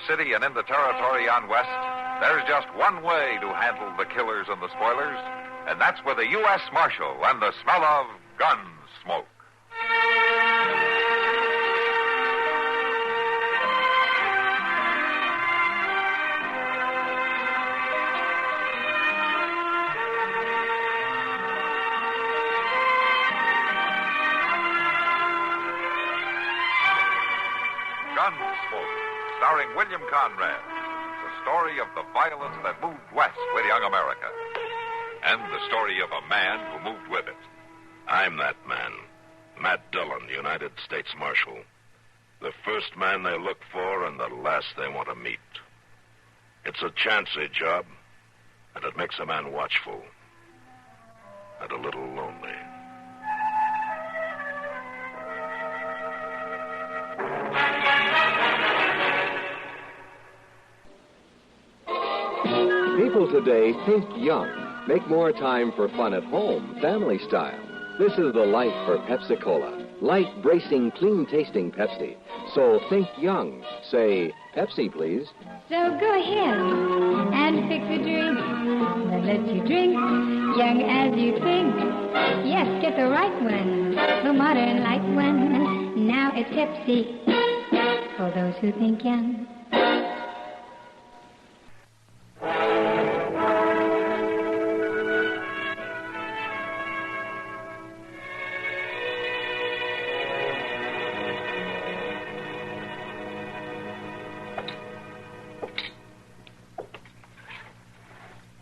city and in the territory on West, there's just one way to handle the killers and the spoilers, and that's with a U.S. Marshal and the smell of gun smoke. Gunsmoke, starring William Conrad. The story of the violence that moved west with young America. And the story of a man who moved with it. I'm that man. Matt Dillon, United States Marshal. The first man they look for and the last they want to meet. It's a chancy job, and it makes a man watchful. And a little lonely. People today think young, make more time for fun at home, family style. This is the life for Pepsi-Cola. Light, bracing, clean-tasting Pepsi. So think young. Say, Pepsi, please. So go ahead and fix a drink that lets you drink young as you think. Yes, get the right one, the modern light one. Now it's Pepsi for those who think young.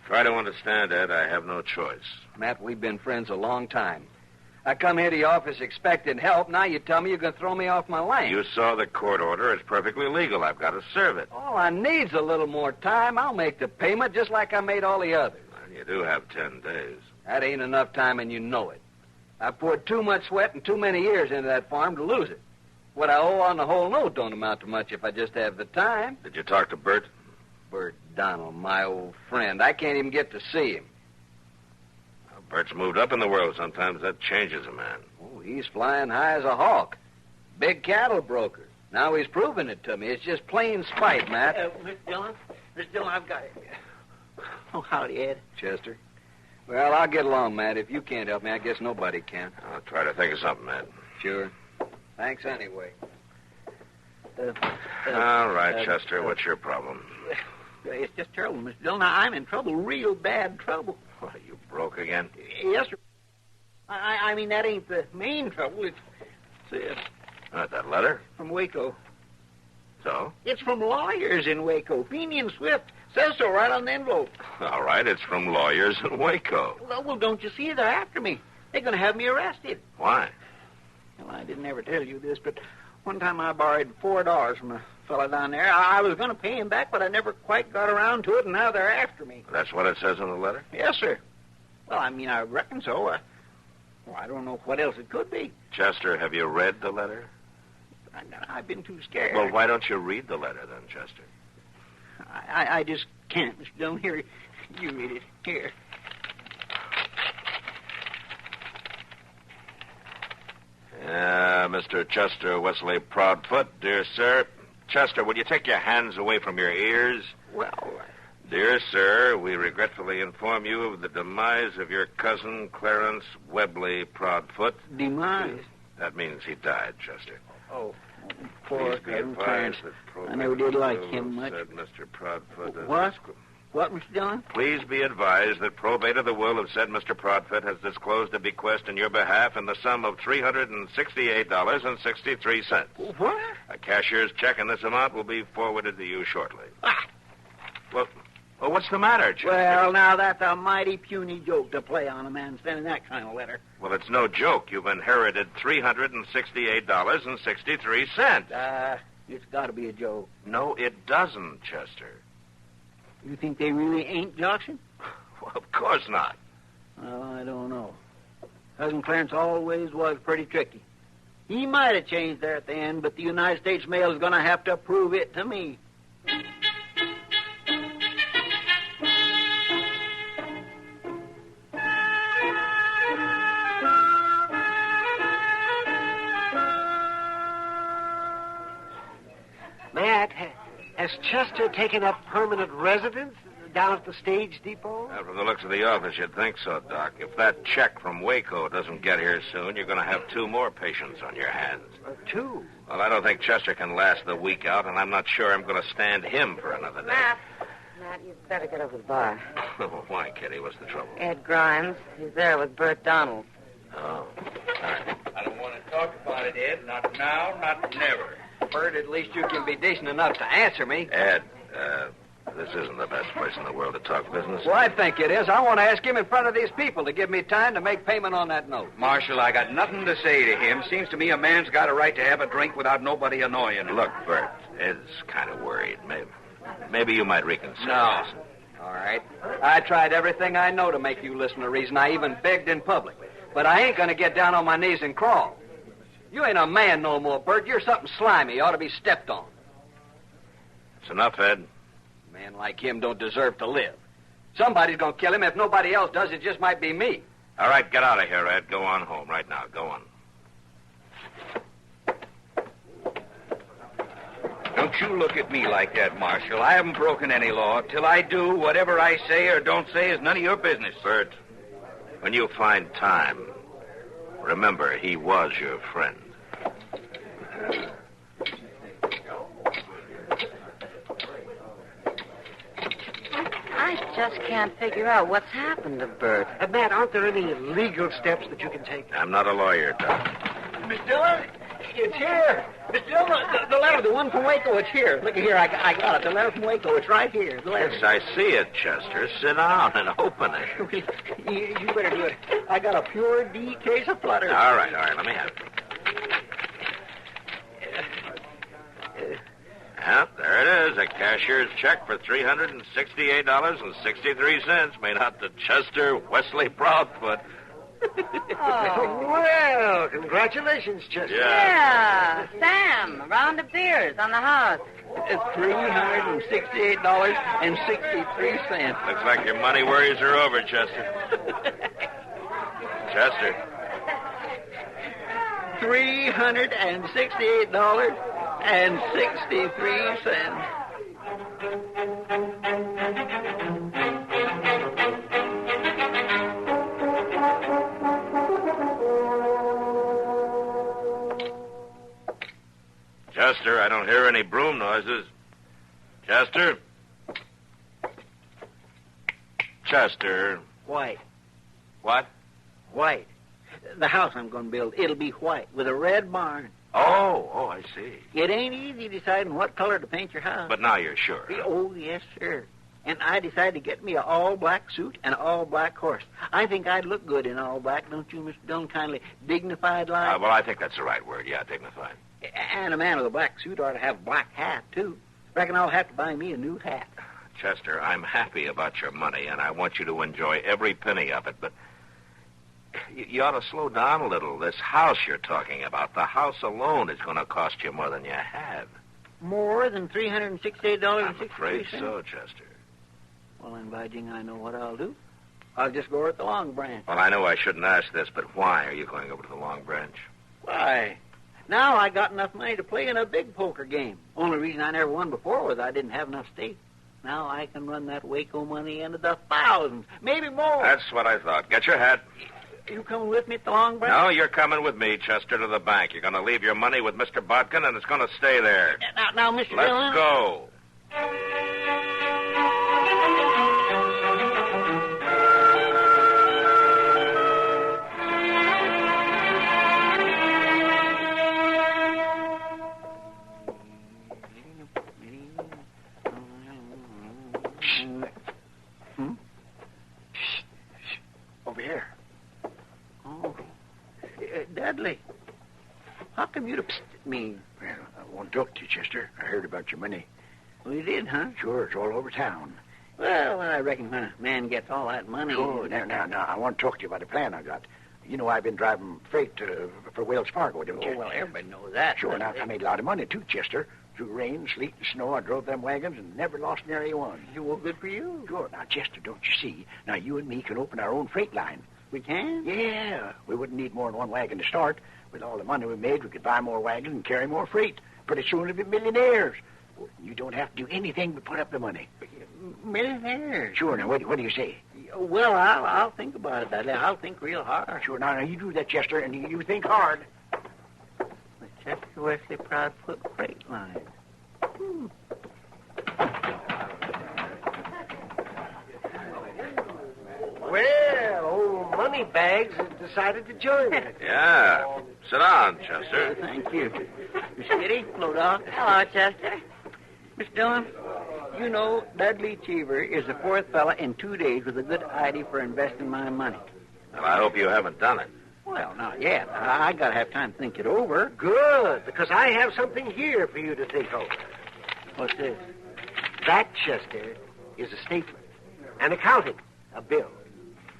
Try to understand, Ed. I have no choice. Matt, we've been friends a long time. I come here to your office expecting help. Now you tell me you're going to throw me off my lane. You saw the court order. It's perfectly legal. I've got to serve it. All I need's a little more time. I'll make the payment just like I made all the others. And you do have 10 days. That ain't enough time, and you know it. I poured too much sweat and too many years into that farm to lose it. What I owe on the whole note don't amount to much if I just have the time. Did you talk to Bert? Bert Donald, my old friend. I can't even get to see him. Well, Bert's moved up in the world. Sometimes that changes a man. Oh, he's flying high as a hawk. Big cattle broker. Now he's proving it to me. It's just plain spite, Matt. Mr. Dillon, I've got it. Oh, howdy, Ed. Chester. Well, I'll get along, Matt. If you can't help me, I guess nobody can. I'll try to think of something, Ed. Sure. Thanks anyway. All right, Chester. What's your problem? It's just terrible, Mr. Dillon. I'm in trouble, real bad trouble. What, are you broke again? Yes, sir. I mean, that ain't the main trouble. It's this. That letter? From Waco. So? It's from lawyers in Waco. Feeney and Swift says so right on the envelope. All right, it's from lawyers in Waco. Well, don't you see? They're after me. They're going to have me arrested. Why? Well, I didn't ever tell you this, but one time I borrowed $4 from a fellow down there. I was going to pay him back, but I never quite got around to it, and now they're after me. That's what it says in the letter? Yes, sir. Well, I mean, I reckon so. I don't know what else it could be. Chester, have you read the letter? I've been too scared. Well, why don't you read the letter then, Chester? I just can't, Mr. Dillon. Here, you read it. Here. Mr. Chester Wesley Proudfoot, dear sir. Chester, will you take your hands away from your ears? Well... Dear sir, we regretfully inform you of the demise of your cousin, Clarence Webley Proudfoot. Demise? That means he died, Chester. Oh, Please be advised that I never did like him much. Said Mr. Proudfoot. What? What, Mr. Dillon? Please be advised that probate of the will of said Mr. Proudfoot has disclosed a bequest in your behalf in the sum of $368.63. What? A cashier's check in this amount will be forwarded to you shortly. Ah! Well, what's the matter, Chester? Well, now that's a mighty puny joke to play on a man sending that kind of letter. Well, it's no joke. You've inherited $368.63. It's got to be a joke. No, it doesn't, Chester. You think they really ain't joshing? Well, of course not. Well, I don't know. Cousin Clarence always was pretty tricky. He might have changed there at the end, but the United States mail is going to have to prove it to me. Has Chester taken up permanent residence down at the stage depot? From the looks of the office, you'd think so, Doc. If that check from Waco doesn't get here soon, you're going to have 2 more patients on your hands. 2? Well, I don't think Chester can last the week out, and I'm not sure I'm going to stand him for another day. Matt, you'd better get over to the bar. Why, Kitty? What's the trouble? Ed Grimes. He's there with Bert Donald. Oh. All right. I don't want to talk about it, Ed. Not now, not never. Bert, at least you can be decent enough to answer me. Ed, this isn't the best place in the world to talk business. Well, I think it is. I want to ask him in front of these people to give me time to make payment on that note. Marshal, I got nothing to say to him. Seems to me a man's got a right to have a drink without nobody annoying him. Look, Bert, Ed's kind of worried. Maybe you might reconsider. No. All right. I tried everything I know to make you listen to reason. I even begged in public. But I ain't going to get down on my knees and crawl. You ain't a man no more, Bert. You're something slimy. You ought to be stepped on. It's enough, Ed. A man like him don't deserve to live. Somebody's going to kill him. If nobody else does, it just might be me. All right, get out of here, Ed. Go on home right now. Go on. Don't you look at me like that, Marshal. I haven't broken any law. Till I do, whatever I say or don't say is none of your business. Bert, when you find time, remember he was your friend. I just can't figure out what's happened to Bert. Matt, aren't there any legal steps that you can take? I'm not a lawyer, Doc. Miss Dillon, it's here. Miss Dillon, the letter, the one from Waco, it's here. Look here, I got it. The letter from Waco, it's right here. The letter. Yes, I see it, Chester. Sit down and open it. You better do it. I got a pure D case of flutter. All right, let me have it. Yep, there it is. A cashier's check for $368.63 made out to Chester Wesley Proudfoot. Well, congratulations, Chester. Yeah, Sam, a round of beers on the house. It's $368.63. Looks like your money worries are over, Chester. Chester. $368.63. Chester, I don't hear any broom noises. Chester? Chester. White. What? White. The house I'm going to build, it'll be white with a red barn. Oh, I see. It ain't easy deciding what color to paint your house. But now you're sure. Oh, yes, sir. And I decided to get me an all-black suit and an all-black horse. I think I'd look good in all black, don't you, Mr. Dillon? Kindly dignified like. Well, I think that's the right word. Yeah, dignified. And a man with a black suit ought to have a black hat, too. Reckon I'll have to buy me a new hat. Chester, I'm happy about your money, and I want you to enjoy every penny of it, but you ought to slow down a little. This house you're talking about, the house alone is going to cost you more than you have. More than $368.63? I'm afraid so, Chester. Well, then, by jing, I know what I'll do. I'll just go over at the Long Branch. Well, I know I shouldn't ask this, but why are you going over to the Long Branch? Why? Now I got enough money to play in a big poker game. Only reason I never won before was I didn't have enough stake. Now I can run that Waco money into the thousands, maybe more. That's what I thought. Get your hat. You coming with me at the Long Branch? No, you're coming with me, Chester, to the bank. You're going to leave your money with Mr. Bodkin, and it's going to stay there. Now, Mr. Let's Dillon. go. Over here. Oh. Dudley, how come you'd have pissed at me? Well, I want to talk to you, Chester. I heard about your money. Well, you did, huh? Sure, it's all over town. Well, I reckon when a man gets all that money... Sure, now, I want to talk to you about a plan I got. You know, I've been driving freight for Wells Fargo, don't you? Oh, well, everybody knows that. Sure, now, I made a lot of money, too, Chester. Through rain, sleet, and snow, I drove them wagons and never lost nary one. Well, good for you. Sure. Now, Chester, don't you see? Now, you and me can open our own freight line. We can? Yeah. We wouldn't need more than one wagon to start. With all the money we made, we could buy more wagons and carry more freight. Pretty soon we'll be millionaires. You don't have to do anything but put up the money. Millionaire. Sure, now, what do you say? Well, I'll think about it, Dudley. I'll think real hard. Sure, now you do that, Chester, and you think hard. The Chester Wesley Proudfoot Freight Line. Well, old Moneybags has decided to join us. Yeah. Sit down, Chester. Thank you. Miss Kitty, hello, Doc. Hello, Chester. Miss Dillon, you know Dudley Cheever is the fourth fella in 2 days with a good idea for investing my money. Well, I hope you haven't done it. Well, not yet. I got to have time to think it over. Good, because I have something here for you to think over. What's this? That, Chester, is a statement. An accounting. A bill.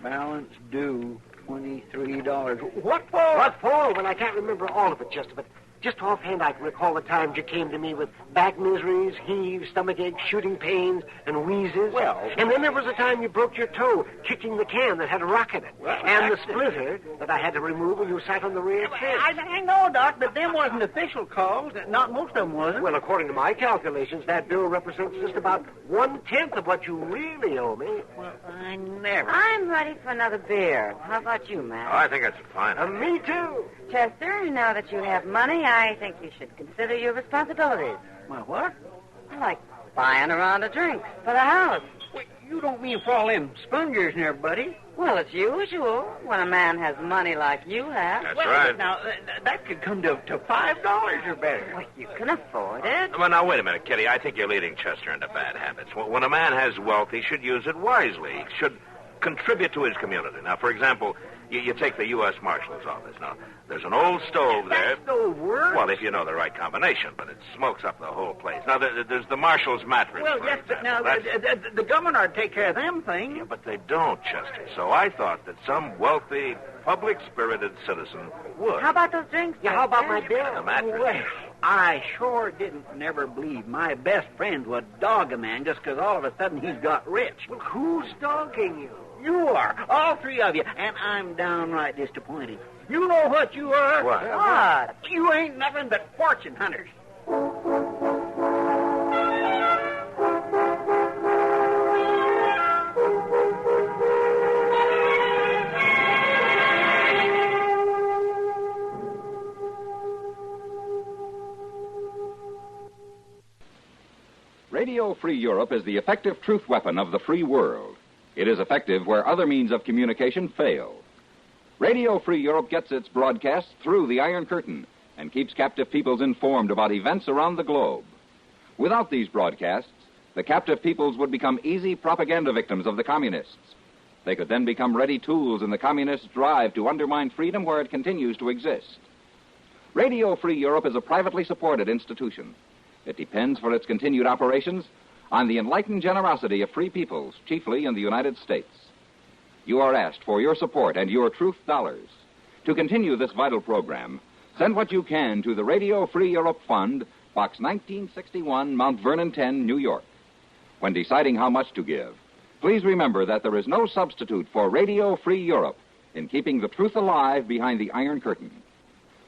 Balance due $23. What for? What for? Well, I can't remember all of it, Chester, but just offhand I can recall the times you came to me with back miseries, heaves, stomach aches, shooting pains, and wheezes. Well... And then there was a time you broke your toe kicking the can that had a rock in it. Well, and the splitter that I had to remove when you sat on the rear fence. I know, Doc, but them wasn't official calls. Not most of them wasn't. Well, according to my calculations, that bill represents just about 1/10 of what you really owe me. Well, I never... I'm ready for another beer. How about you, Oh, Matt? I think that's fine. Me too. Chester, now that you have money, I think you should consider your responsibilities. Well, what? Like buying a round of drinks for the house. Wait, you don't mean for all them spongers and everybody? Well, it's usual when a man has money like you have. That's well, right. Now, that could come to $5 or better. Well, you can afford it. Well, now, wait a minute, Kitty. I think you're leading Chester into bad habits. When a man has wealth, he should use it wisely. He should contribute to his community. Now, for example, you take the U.S. Marshal's office. Now, there's an old stove there. That's no word. Well, if you know the right combination, but it smokes up the whole place. Now, there's the Marshal's mattress. Well, for yes, but now example. the governor would take care of them things. Yeah, but they don't, Chester. So I thought that some wealthy, public-spirited citizen would. How about those drinks? Yeah, how about my bill? The mattress. Well, I sure didn't never believe my best friend would dog a man just because all of a sudden he's got rich. Well, who's dogging you? You are, all three of you, and I'm downright disappointed. You know what you are? What? What? You ain't nothing but fortune hunters. Radio Free Europe is the effective truth weapon of the free world. It is effective where other means of communication fail. Radio Free Europe gets its broadcasts through the Iron Curtain and keeps captive peoples informed about events around the globe. Without these broadcasts, the captive peoples would become easy propaganda victims of the communists. They could then become ready tools in the communists' drive to undermine freedom where it continues to exist. Radio Free Europe is a privately supported institution. It depends for its continued operations on the enlightened generosity of free peoples, chiefly in the United States. You are asked for your support and your truth dollars. To continue this vital program, send what you can to the Radio Free Europe Fund, Box 1961, Mount Vernon 10, New York. When deciding how much to give, please remember that there is no substitute for Radio Free Europe in keeping the truth alive behind the Iron Curtain.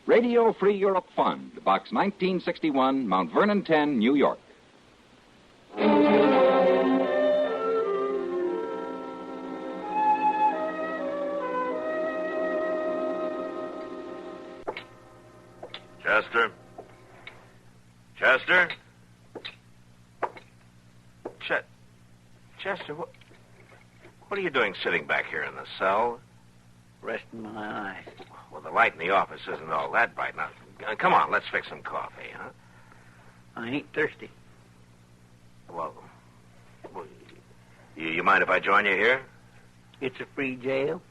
Radio Free Europe Fund, Box 1961, Mount Vernon 10, New York. Chester? Chester? Chester, what are you doing sitting back here in the cell? Resting my eyes. Well, the light in the office isn't all that bright. Now, come on, let's fix some coffee, huh? I ain't thirsty. Well, you mind if I join you here? It's a free jail.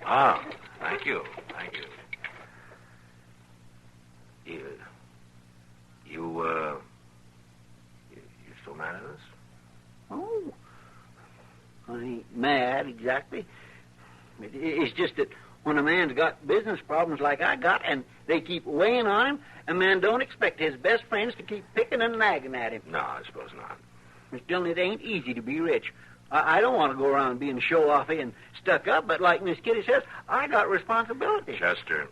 Ah, thank you. Thank you. You still mad at us? Oh, I ain't mad exactly. It's just that when a man's got business problems like I got and they keep weighing on him, a man don't expect his best friends to keep picking and nagging at him. No, I suppose not. Miss Dillon, it ain't easy to be rich. I don't want to go around being show-offy and stuck up, but like Miss Kitty says, I got responsibility. Chester,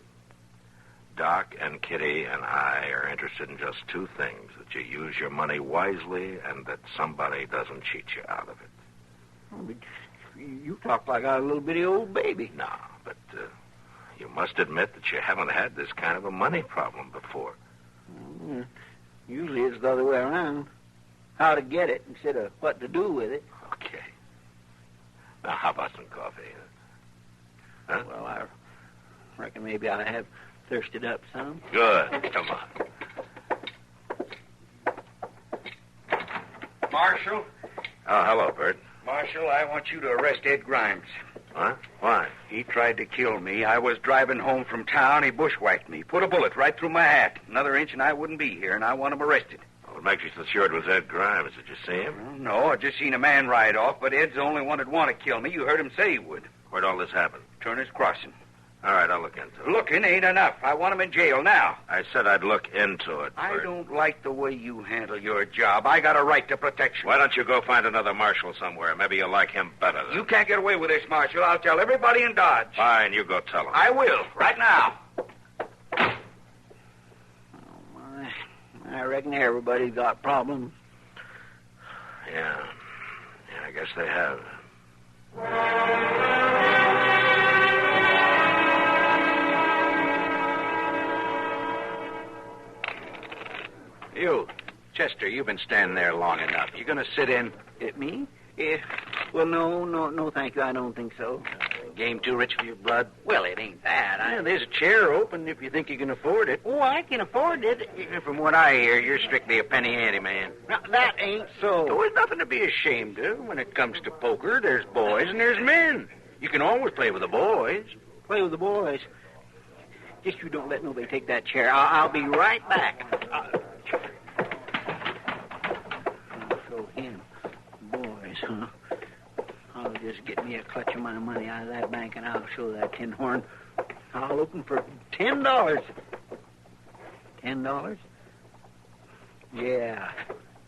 Doc and Kitty and I are interested in just two things: that you use your money wisely and that somebody doesn't cheat you out of it. Oh, but you talk like a little bitty old baby. No, but you must admit that you haven't had this kind of a money problem before. Usually it's the other way around. How to get it instead of what to do with it. Okay. Now, how about some coffee? Huh? Well, I reckon maybe I have thirsted up some. Good. Come on. Marshal? Oh, hello, Bert. Marshal, I want you to arrest Ed Grimes. Huh? Why? He tried to kill me. I was driving home from town. He bushwhacked me. Put a bullet right through my hat. Another inch and I wouldn't be here, and I want him arrested. What makes you so sure it was Ed Grimes? Did you see him? Well, no, I just seen a man ride off, but Ed's the only one that'd want to kill me. You heard him say he would. Where'd all this happen? Turner's Crossing. All right, I'll look into it. Looking ain't enough. I want him in jail now. I said I'd look into it, I Bert. don't like the way you handle your job. I got a right to protection. Why don't you go find another marshal somewhere? Maybe you'll like him better than... You can't get away with this, Marshal. I'll tell everybody in Dodge. Fine, you go tell him. I will, right now. I reckon everybody's got problems. Yeah, I guess they have. You, Chester, you've been standing there long enough. You going to sit in? Me? Yeah. Well, no, thank you. I don't think so. Game too rich for your blood? Well, it ain't that. Yeah, there's a chair open if you think you can afford it. Oh, I can afford it. From what I hear, you're strictly a penny ante man. Now, that ain't so. There's nothing to be ashamed of. When it comes to poker, there's boys and there's men. You can always play with the boys. Play with the boys. Just you don't let nobody take that chair. I'll be right back. Show him. Boys, huh? I'll just get me a clutch of my money out of that bank, and I'll show that tin horn. I'll open for $10. $10? Yeah,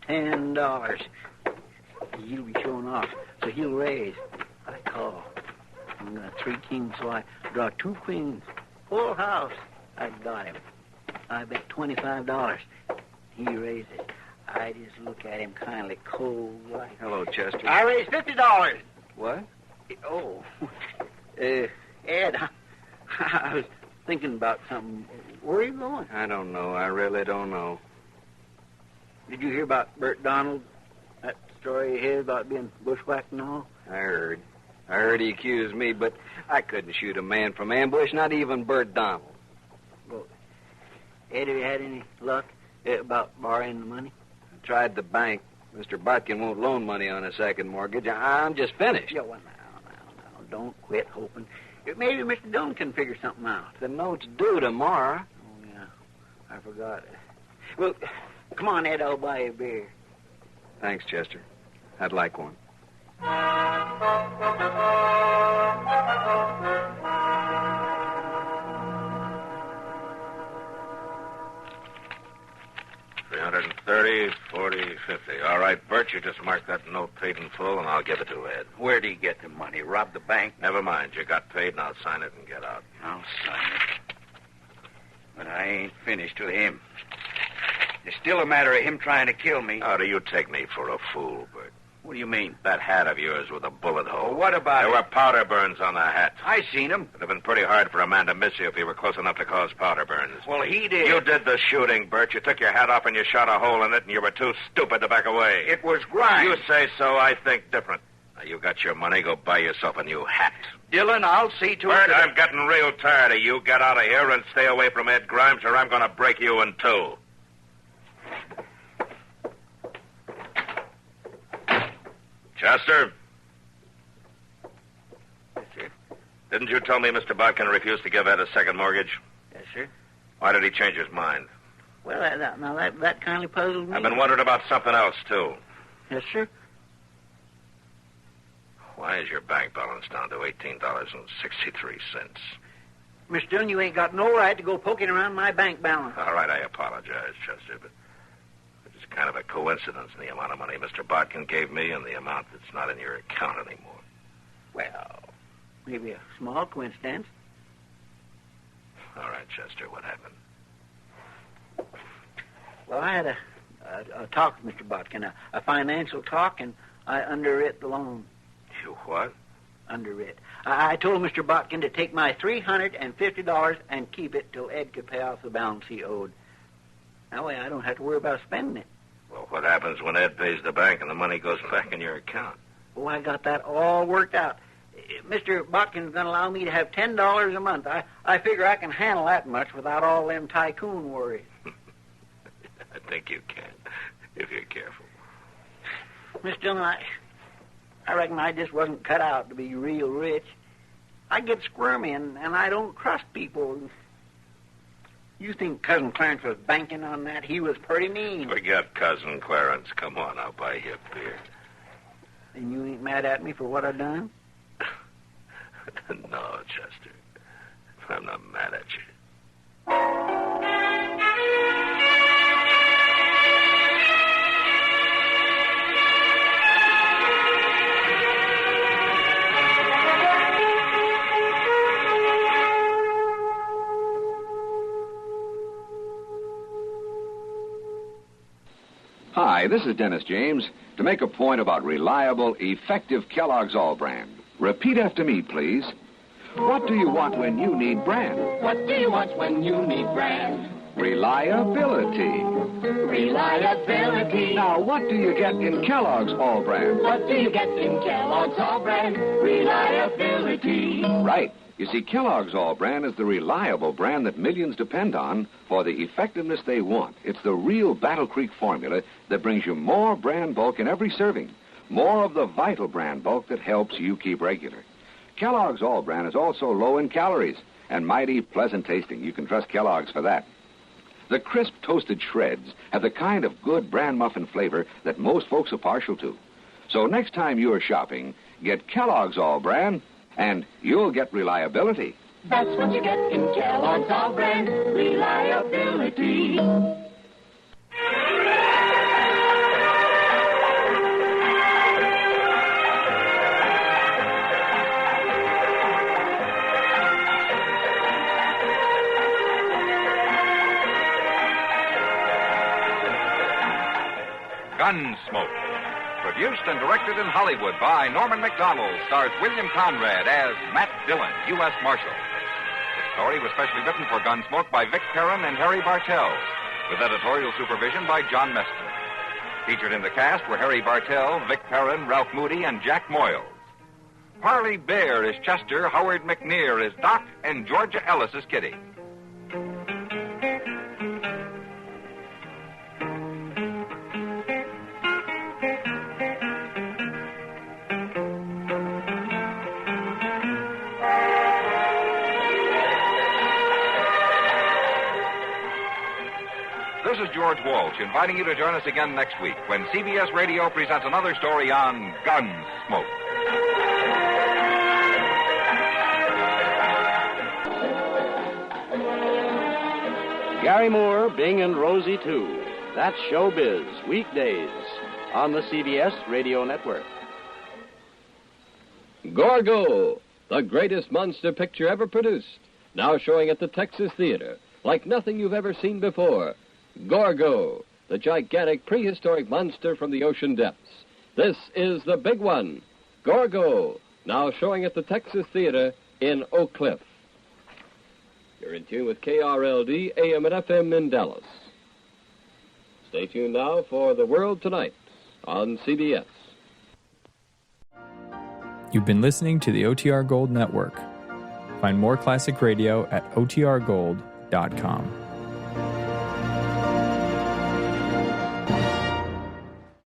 $10. He'll be showing off, so he'll raise. I call. I'm got 3 kings, so I draw 2 queens. Full house. I got him. I bet $25. He raises. I just look at him kindly cold like. Hello, Chester. I raised $50. What? Oh, Ed, I was thinking about something. Where are you going? I don't know. I really don't know. Did you hear about Bert Donald? That story of his about being bushwhacked and all? I heard he accused me, but I couldn't shoot a man from ambush, not even Bert Donald. Well, Ed, have you had any luck about borrowing the money? I tried the bank. Mr. Botkin won't loan money on a second mortgage. I'm just finished. Yeah, well, now. Don't quit hoping. Maybe Mr. Dillon can figure something out. The note's due tomorrow. Oh, yeah. I forgot it. Well, come on, Ed. I'll buy you a beer. Thanks, Chester. I'd like one. $330, $40, $50. All right, Bert, you just mark that note paid in full, and I'll give it to Ed. Where'd he get the money? Rob the bank? Never mind. You got paid, and I'll sign it and get out. I'll sign it. But I ain't finished with him. It's still a matter of him trying to kill me. How do you take me for a fool, Bert? What do you mean? That hat of yours with a bullet hole. Well, what about There it? were powder burns on the hat. I seen him. It'd have been pretty hard for a man to miss you if he were close enough to cause powder burns. Well, he did. You did the shooting, Bert. You took your hat off and you shot a hole in it, and you were too stupid to back away. It was Grimes. You say so, I think different. Now, you got your money, go buy yourself a new hat. Dillon, I'll see to Bert, it. I'm getting real tired of you. Get out of here and stay away from Ed Grimes, or I'm going to break you in two. Chester? Yes, sir. Didn't you tell me Mr. Botkin refused to give Ed a second mortgage? Yes, sir. Why did he change his mind? Well, that kindly puzzled me. I've been wondering about something else, too. Yes, sir. Why is your bank balance down to $18.63? Mr. Dillon, you ain't got no right to go poking around my bank balance. All right, I apologize, Chester, but it's kind of a coincidence in the amount of money Mr. Botkin gave me and the amount that's not in your account anymore. Well, maybe a small coincidence. All right. Chester. What happened? Well, I had a talk with Mr. Botkin, a financial talk, and I underwrit the loan. You what? Underwrit. I told Mr. Botkin to take my $350 and keep it till Ed could pay off the balance he owed. That way I don't have to worry about spending it. Well, what happens when Ed pays the bank and the money goes back in your account? Oh, I got that all worked out. Mr. Botkin's going to allow me to have $10 a month. I figure I can handle that much without all them tycoon worries. I think you can, if you're careful. Miss Dillon, I reckon I just wasn't cut out to be real rich. I get squirmy, and I don't trust people. You think Cousin Clarence was banking on that? He was pretty mean. Forget Cousin Clarence. Come on, I'll buy you a beer. And you ain't mad at me for what I done? No, Chester. I'm not mad at you. Hi, this is Dennis James to make a point about reliable, effective Kellogg's All Brand. Repeat after me, please. What do you want when you need brand? What do you want when you need brand? Reliability. Reliability. Now, what do you get in Kellogg's All Brand? What do you get in Kellogg's All Brand? Reliability. Right. You see, Kellogg's All Brand is the reliable brand that millions depend on for the effectiveness they want. It's the real Battle Creek formula that brings you more brand bulk in every serving. More of the vital brand bulk that helps you keep regular. Kellogg's All Brand is also low in calories and mighty pleasant tasting. You can trust Kellogg's for that. The crisp toasted shreds have the kind of good bran muffin flavor that most folks are partial to. So next time you're shopping, get Kellogg's All Brand, and you'll get reliability. That's what you get in Kellogg's All Brand. Reliability. Gunsmoke. Produced and directed in Hollywood by Norman Macdonald, stars William Conrad as Matt Dillon, U.S. Marshal. The story was specially written for Gunsmoke by Vic Perrin and Harry Bartell, with editorial supervision by John Meston. Featured in the cast were Harry Bartell, Vic Perrin, Ralph Moody, and Jack Moyles. Parley Bear is Chester, Howard McNear is Doc, and Georgia Ellis is Kitty. This is George Walsh inviting you to join us again next week when CBS Radio presents another story on Gunsmoke. Gary Moore, Bing and Rosie too. That's Showbiz, weekdays on the CBS Radio Network. Gorgo, the greatest monster picture ever produced, now showing at the Texas Theater, like nothing you've ever seen before. Gorgo, the gigantic prehistoric monster from the ocean depths. This is the big one, Gorgo, now showing at the Texas Theater in Oak Cliff. You're in tune with KRLD, AM and FM in Dallas. Stay tuned now for The World Tonight on CBS. You've been listening to the OTR Gold Network. Find more classic radio at otrgold.com.